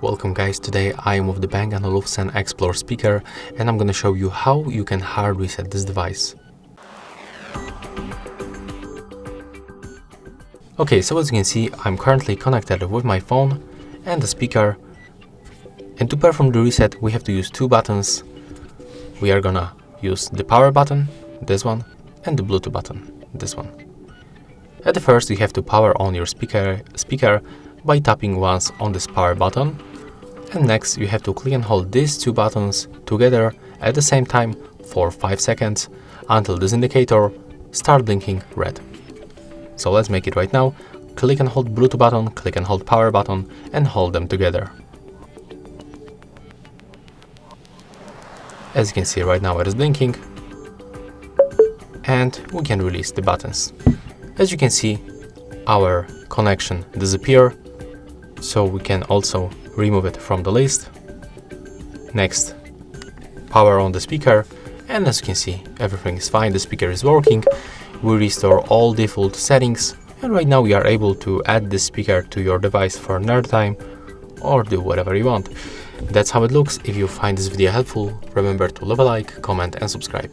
Welcome guys, today I am with the bang&olufsenexplore speaker and I'm gonna show you how you can hard reset this device. Okay, so as you can see, I'm currently connected with my phone and the speaker, and to perform the reset we have to use two buttons. We are gonna use the power button, this one, and the Bluetooth button, this one. At the first you have to power on your speaker by tapping once on this power button, and next you have to click and hold these two buttons together at the same time for 5 seconds until this indicator starts blinking red. So let's make it right now. Click and hold Bluetooth button, click and hold power button, and hold them together. As you can see right now it is blinking, and we can release the buttons. As you can see, our connection disappears, so we can also remove it from the list. Next, power on the speaker, and as you can see, everything is fine, the speaker is working. We restore all default settings, and right now we are able to add this speaker to your device for another time or do whatever you want. That's how it looks. If you find this video helpful, remember to leave a like, comment and subscribe.